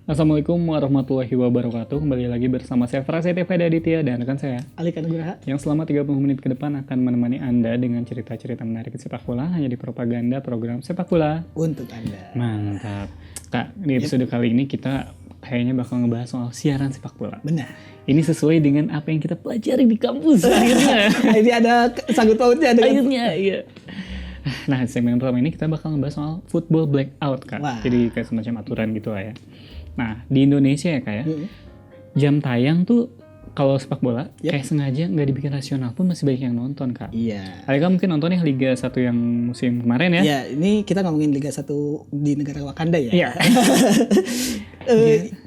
Assalamualaikum warahmatullahi wabarakatuh. Kembali lagi bersama saya Frasa TV Aditya dan rekan saya Alika Nugraha yang selama 30 menit ke depan akan menemani Anda dengan cerita-cerita menarik sepak bola hanya di propaganda program sepak bola untuk Anda. Mantap. Kak, di episode kali ini kita kayaknya bakal ngebahas soal siaran sepak bola. Benar. Ini sesuai dengan apa yang kita pelajari di kampus akhirnya. Ini ada sangkut pautnya dengan Akhirnya, iya. Nah, segmen pertama ini kita bakal ngebahas soal football blackout, Kak. Wah. Jadi kayak semacam aturan gitu lah ya. Nah, di Indonesia ya, Kak ya, jam tayang tuh kalau sepak bola kayak sengaja nggak dibikin rasional pun masih banyak yang nonton, Kak. Iya. Alika mungkin nontonnya Liga 1 yang musim kemarin ya? Ya, ini kita ngomongin Liga 1 di negara Wakanda ya. Iya.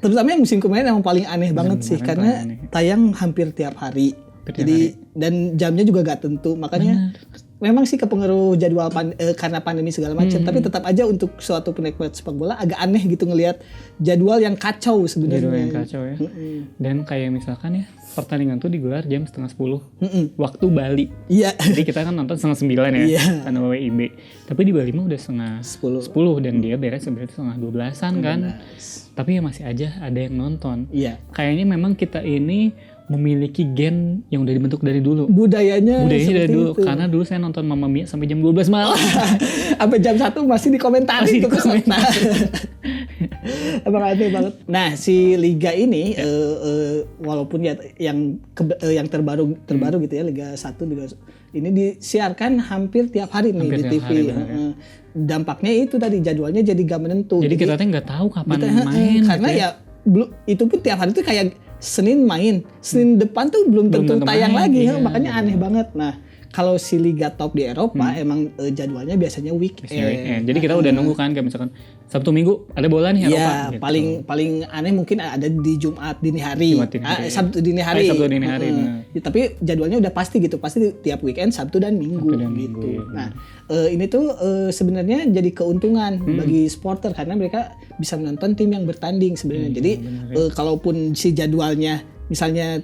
Terutama yang musim kemarin emang paling aneh banget sih kemarin karena paling aneh. tayang hampir tiap hari. Jadi dan jamnya juga gak tentu. Makanya memang sih kepengaruh jadwal karena pandemi segala macam, tapi tetap aja untuk suatu penikmat sepak bola agak aneh gitu ngelihat jadwal yang kacau sebenarnya. Jadwal yang kacau ya. Dan kayak misalkan ya, pertandingan tuh digelar jam 9:30 waktu Bali. Iya. Jadi kita kan nonton 8:30 ya, Iya. karena WIB. Tapi di Bali mah udah 10 dan dia beres sebenarnya 11:30-an kan. Tapi ya masih aja ada yang nonton. Iya. Kayaknya memang kita ini memiliki gen yang udah dibentuk dari dulu. Budayanya dari seperti dulu. itu. Karena dulu saya nonton Mamma Mia sampai jam 12 malam. Sampai jam 1 masih dikomentari Masih tuh peserta. Emang aneh banget. Nah, si liga ini walaupun ya yang terbaru gitu ya, Liga 1 ini disiarkan hampir tiap hari nih Hampir di tiap TV. hari, benar ya. Dampaknya itu tadi jadwalnya jadi gak menentu. Jadi kita tuh nggak tahu kapan main. Karena gitu ya itu pun tiap hari tuh kayak Senin main, Senin depan tuh belum tentu tayang main, lagi, iya. makanya aneh banget. Nah, kalau si liga top di Eropa emang jadwalnya biasanya weekend. Jadi kita udah nunggu kan, kayak misalkan Sabtu Minggu ada bola nih Eropa. Iya, Gitu. paling aneh mungkin ada di Jumat dini hari. Jumat dini hari. Sabtu dini hari. Sabtu dini hari, benar. Ya, tapi jadwalnya udah pasti gitu, pasti tiap weekend Sabtu dan Minggu gitu. Nah, ini tuh sebenarnya jadi keuntungan bagi supporter karena mereka bisa menonton tim yang bertanding sebenarnya. Jadi kalaupun si jadwalnya misalnya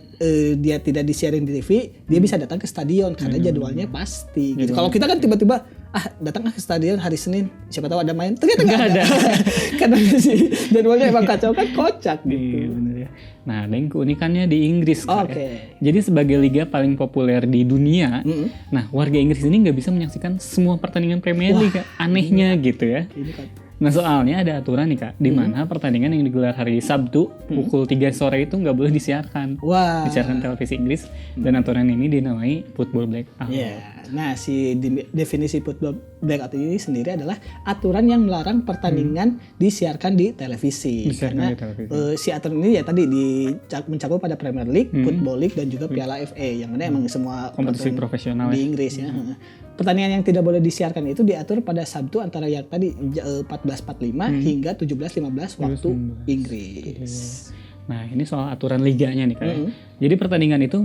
dia tidak disiarin di TV, dia bisa datang ke stadion karena jadwalnya pasti gitu. Kalau kita kan tiba-tiba datang ke stadion hari Senin, siapa tahu ada main, ternyata nggak ada. Karena si jadwalnya emang kacau kan, kocak gitu. Iya, bener ya. Nah, dan keunikannya di Inggris Kak, Oke. ya. Jadi sebagai liga paling populer di dunia, nah warga Inggris ini nggak bisa menyaksikan semua pertandingan Premier League, Kak. Anehnya gitu ya. Ini kan. Nah soalnya ada aturan nih Kak, di mana pertandingan yang digelar hari Sabtu pukul 3 sore itu nggak boleh disiarkan. Wah. Disiarkan televisi Inggris dan aturan ini dinamai football blackout. Iya. Nah, si definisi football blackout ini sendiri adalah aturan yang melarang pertandingan disiarkan di televisi. Disiarkan Karena di televisi. si aturan ini ya tadi mencakup pada Premier League, Football League dan juga Piala FA yang mana emang semua Kompetisi peraturan profesional di ya. Inggris ya. Pertandingan yang tidak boleh disiarkan itu diatur pada Sabtu antara yang tadi 14.45 hingga 17.15 waktu Inggris. Nah ini soal aturan liganya nih Kak. Jadi pertandingan itu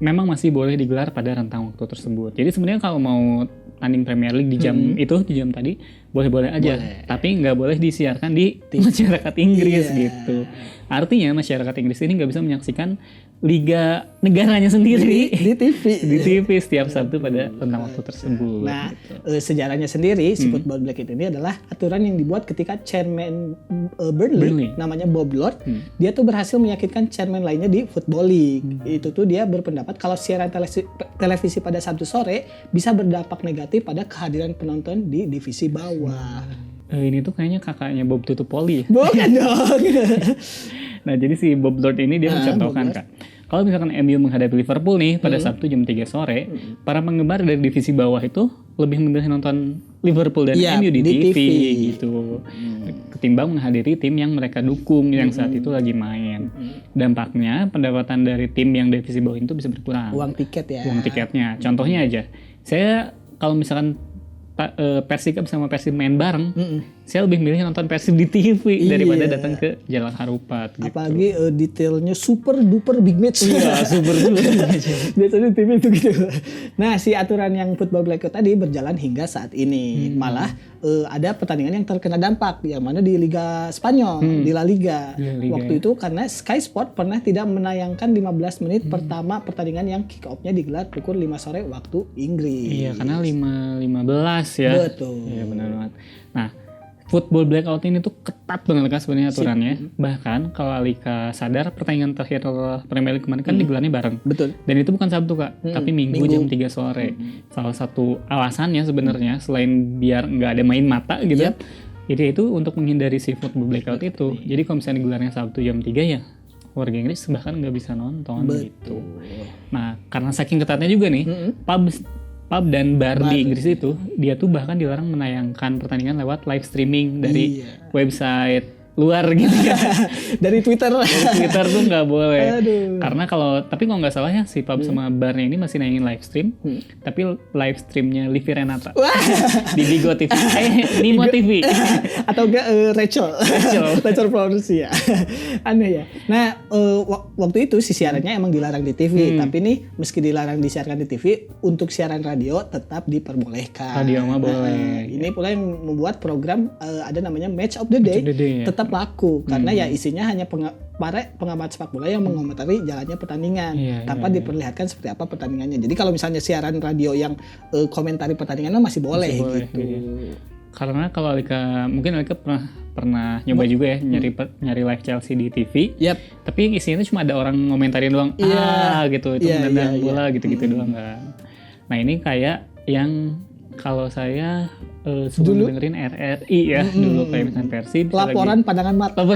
memang masih boleh digelar pada rentang waktu tersebut. Jadi sebenarnya kalau mau tanding Premier League di jam itu, di jam tadi, boleh-boleh aja. Tapi nggak boleh disiarkan di masyarakat Inggris gitu. Artinya masyarakat Inggris ini nggak bisa menyaksikan liga negaranya sendiri Di TV. di TV setiap Sabtu pada rentang waktu tersebut. Nah, sejarahnya sendiri si football blackout ini adalah aturan yang dibuat ketika chairman Burnley, namanya Bob Lord, dia tuh berhasil meyakinkan chairman lainnya di Football League. Itu tuh dia berpendapat kalau siaran televisi pada Sabtu sore bisa berdampak negatif pada kehadiran penonton di divisi bawah. Ini tuh kayaknya kakaknya Bob Tutupoli ya. Bukan dong. Nah jadi si Bob Lord ini dia mencontohkan Kak, kalau misalkan MU menghadapi Liverpool nih pada Sabtu jam 3 sore, para penggemar dari divisi bawah itu lebih memilih nonton Liverpool dan MU di TV gitu, ketimbang menghadiri tim yang mereka dukung yang saat itu lagi main. Dampaknya pendapatan dari tim yang divisi bawah itu bisa berkurang. Uang tiket ya. Uang tiketnya. Contohnya aja, saya kalau misalkan Persib sama Persib main bareng, saya lebih milih nonton Persib di TV daripada datang ke Jalan Harupat gitu. Apalagi detailnya super duper big match. Iya, super duper. Biasanya TV itu gitu. Nah, si aturan yang football blackout tadi berjalan hingga saat ini. Malah ada pertandingan yang terkena dampak, yang mana di Liga Spanyol, di La Liga. Waktu itu karena Sky Sport pernah tidak menayangkan 15 menit pertama pertandingan yang kick off-nya digelar pukul 5 sore waktu Inggris. Iya, karena 5.15 ya. Betul. Iya, benar banget. Nah, football blackout ini tuh ketat banget kan sebenarnya aturannya. Bahkan kalau Alika sadar pertandingan terakhir Premier League kemarin kan digelarnya bareng. Betul. Dan itu bukan Sabtu Kak, tapi Minggu jam 3 sore. Salah satu alasannya sebenarnya selain biar nggak ada main mata gitu. Jadi itu untuk menghindari si football blackout itu. Jadi kalau misalnya digelarnya Sabtu jam 3 ya warga Inggris bahkan nggak bisa nonton gitu. Nah karena saking ketatnya juga nih, pub dan bar di Inggris itu dia tuh bahkan dilarang menayangkan pertandingan lewat live streaming dari website luar gitu ya. Dari Twitter. Dari Twitter tuh nggak boleh. Aduh. Karena tapi kalau nggak salah ya si pub sama barnya ini masih nayangin live stream, tapi live streamnya Livi Renata di Bigo TV, Nimo TV atau enggak Rachel Produksi ya. Aneh ya. Nah waktu itu si siarannya emang dilarang di TV, tapi nih meski dilarang disiarkan di TV, untuk siaran radio tetap diperbolehkan. Radio mah boleh. Ini pula yang membuat program ada namanya Match of the Day, tetap laku karena ya isinya hanya pengamat sepak bola yang mengomentari jalannya pertandingan tanpa diperlihatkan seperti apa pertandingannya. Jadi kalau misalnya siaran radio yang komentari pertandingan masih boleh gitu. Karena kalau mungkin Alika pernah nyoba juga ya nyari live Chelsea di TV. Tapi isinya itu cuma ada orang ngomentarin doang. Gitu itu menendang bola gitu-gitu doang kan. Nah ini kayak yang kalau saya sebelum dengerin RRI ya dulu kayak misalnya Persib laporan pandangan mata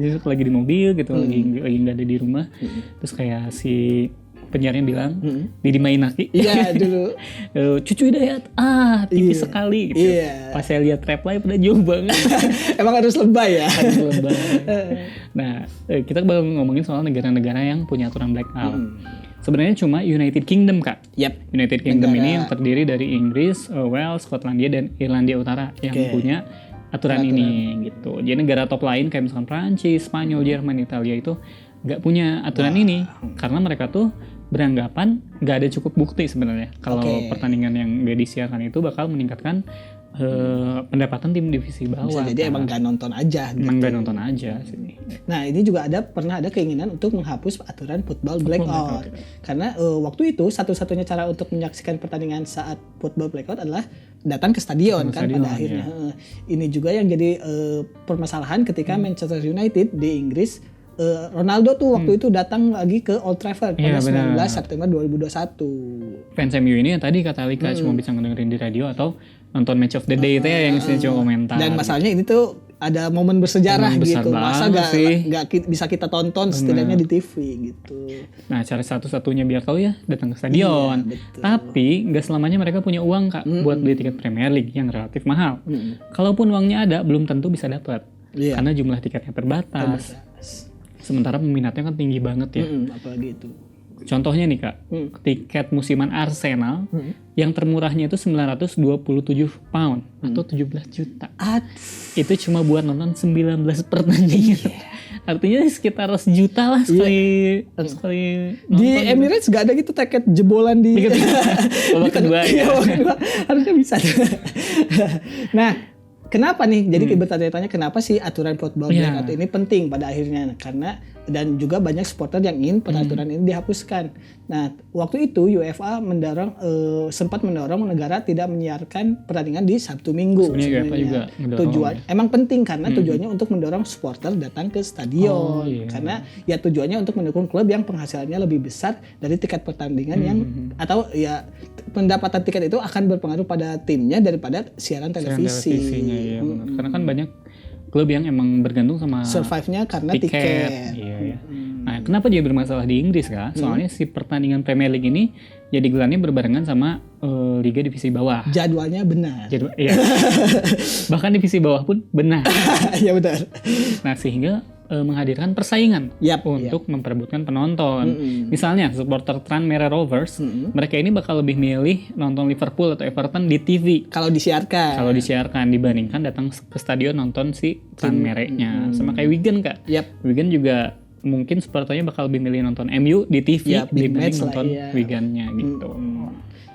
justru lagi di mobil gitu lagi nggak ada di rumah terus kayak si penyiarnya bilang Didi Mainaki dulu Cucu Hidayat tinggi sekali gitu pas saya lihat reply pada jauh banget emang harus lebay ya Nah kita bakal ngomongin soal negara-negara yang punya aturan blackout. Sebenarnya cuma United Kingdom Kak. United Kingdom ini yang terdiri dari Inggris, Wales, Skotlandia dan Irlandia Utara yang punya aturan ini gitu. Jadi negara top lain kayak misalkan Prancis, Spanyol, Jerman, Italia itu nggak punya aturan ini karena mereka tuh beranggapan nggak ada cukup bukti sebenarnya kalau pertandingan yang nggak disiarkan itu bakal meningkatkan pendapatan tim divisi bawah. Jadi emang gak nonton aja gitu. Emang gak nonton aja sih. Nah ini juga pernah ada keinginan untuk menghapus aturan football blackout. Karena waktu itu satu-satunya cara untuk menyaksikan pertandingan saat football blackout adalah datang ke stadion pada akhirnya. Ini juga yang jadi permasalahan ketika Manchester United di Inggris Ronaldo tuh waktu itu datang lagi ke Old Trafford pada 19 September 2021. Fans MU ini yang tadi kata Alika cuma bisa ngedengerin di radio atau nonton Match of the Day itu ya yang cuma komentar. Dan masalahnya ini tuh ada momen bersejarah gitu. Masa gak bisa kita tonton setidaknya di TV gitu. Nah cara satu-satunya biar tahu ya datang ke stadion. Tapi gak selamanya mereka punya uang Kak buat beli tiket Premier League yang relatif mahal. Kalaupun uangnya ada belum tentu bisa dapat. Karena jumlah tiketnya terbatas. Sementara peminatnya kan tinggi banget ya. Apalagi itu. Contohnya nih Kak, tiket musiman Arsenal yang termurahnya itu 927 pound atau 17 juta. Itu cuma buat nonton 19 pertandingan. Artinya sekitar sejuta lah sekali nonton. Di Emirates gak ada gitu tiket jebolan di babak kedua ya. Harusnya bisa. Nah, kenapa nih? Jadi bertanya-tanya kenapa sih aturan football blackout ini penting pada akhirnya? Karena dan juga banyak supporter yang ingin peraturan ini dihapuskan. Nah, waktu itu UEFA sempat mendorong negara tidak menyiarkan pertandingan di Sabtu Minggu. Sebenarnya tujuan emang penting karena tujuannya untuk mendorong supporter datang ke stadion. Karena ya tujuannya untuk mendukung klub yang penghasilannya lebih besar dari tiket pertandingan yang atau ya pendapatan tiket itu akan berpengaruh pada timnya daripada siaran televisinya. Ya, karena kan banyak klub yang emang bergantung sama survive-nya karena tiket. Nah, kenapa dia bermasalah di Inggris Kak? Soalnya si pertandingan Premier League ini jadi gelarnya berbarengan sama Liga Divisi Bawah. Jadwalnya benar. Bahkan divisi bawah pun benar. Iya benar. Nah, sehingga menghadirkan persaingan untuk memperebutkan penonton. Misalnya supporter Tranmere Rovers, mereka ini bakal lebih milih nonton Liverpool atau Everton di TV. Kalau disiarkan dibandingkan datang ke stadion nonton si Tranmere-nya. Sama kayak Wigan Kak. Wigan juga mungkin supporternya bakal lebih milih nonton MU di TV dibanding nonton Wigan-nya gitu.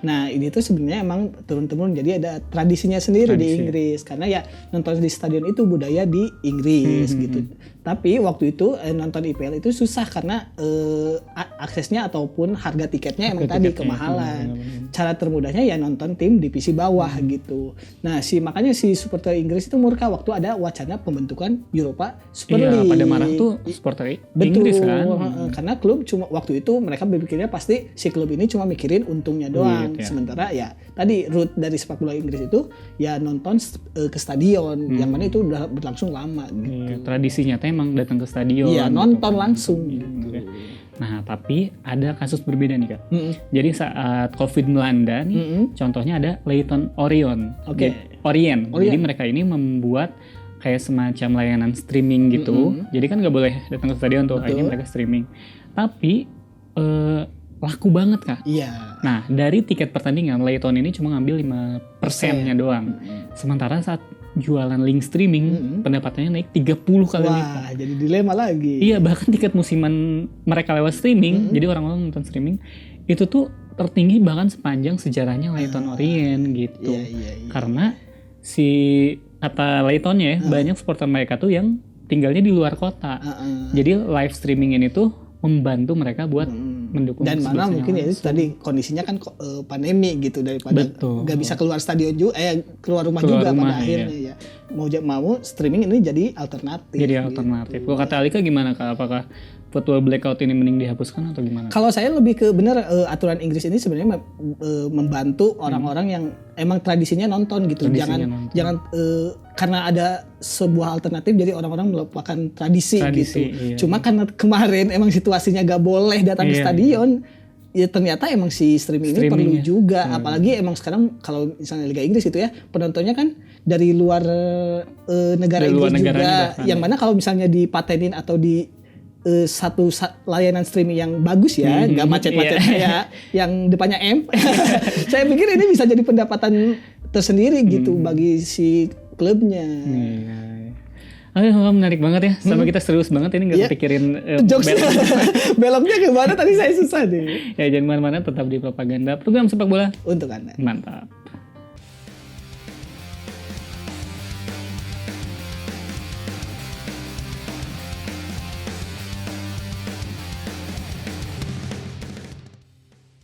Nah ini tuh sebenarnya emang turun-temurun jadi ada tradisinya sendiri di Inggris karena ya nonton di stadion itu budaya di Inggris gitu. Tapi waktu itu nonton IPL itu susah karena aksesnya ataupun harga tiketnya emang tadi kemahalan. Cara termudahnya ya nonton tim divisi bawah gitu. Nah, makanya si supporter Inggris itu murka waktu ada wacana pembentukan Europa Super League. Pada marah tuh supporter Inggris kan. Karena klub cuma waktu itu mereka berpikirnya pasti si klub ini cuma mikirin untungnya doang. Sementara ya tadi root dari sepak bola Inggris itu ya nonton ke stadion yang mana itu udah berlangsung lama gitu. Tradisinya emang datang ke stadion. Iya, nonton langsung gitu. Nah, tapi ada kasus berbeda nih Kak. Jadi saat COVID melanda nih, contohnya ada Leyton Orient. Orient. Jadi mereka ini membuat kayak semacam layanan streaming gitu. Jadi kan nggak boleh datang ke stadion tuh, akhirnya mereka streaming. Tapi laku banget Kak. Iya. Nah, dari tiket pertandingan Leyton ini cuma ngambil 5%-nya doang. Sementara saat jualan link streaming pendapatannya naik 30 kali lipat. Wah, jadi dilema lagi. Iya, bahkan tiket musiman mereka lewat streaming, jadi orang-orang nonton streaming itu tuh tertinggi bahkan sepanjang sejarahnya Leyton Orient gitu. Iya. Karena si kata Leytonnya banyak supporter mereka tuh yang tinggalnya di luar kota. Jadi live streaming ini tuh membantu mereka buat mendukung. Dan mana mungkin ya itu tadi kondisinya kan pandemi gitu, daripada nggak bisa keluar stadion juga, keluar rumah juga pada akhirnya ya mau streaming ini jadi alternatif. Kalau kata Alika gimana Kak? Apakah football blackout ini mending dihapuskan atau gimana? Kalau saya lebih ke benar aturan Inggris ini sebenarnya membantu orang-orang yang emang tradisinya nonton gitu. Jangan karena ada sebuah alternatif jadi orang-orang melupakan tradisi gitu. Iya. Cuma karena kemarin emang situasinya gak boleh datang ke stadion, ya ternyata emang si streaming ini perlu juga. Apalagi emang sekarang kalau misalnya Liga Inggris itu ya penontonnya kan dari luar negara Inggris juga. Yang mana kalau misalnya dipatenin atau di satu layanan streaming yang bagus ya, nggak macet-macet kayak yang depannya M. Saya pikir ini bisa jadi pendapatan tersendiri gitu bagi si klubnya. Menarik banget ya. Sampai kita serius banget ini nggak kepikirin beloknya ke mana tadi saya susah deh. Ya jangan kemana-mana, tetap di Propaganda, program sepak bola untuk Anda. Mantap.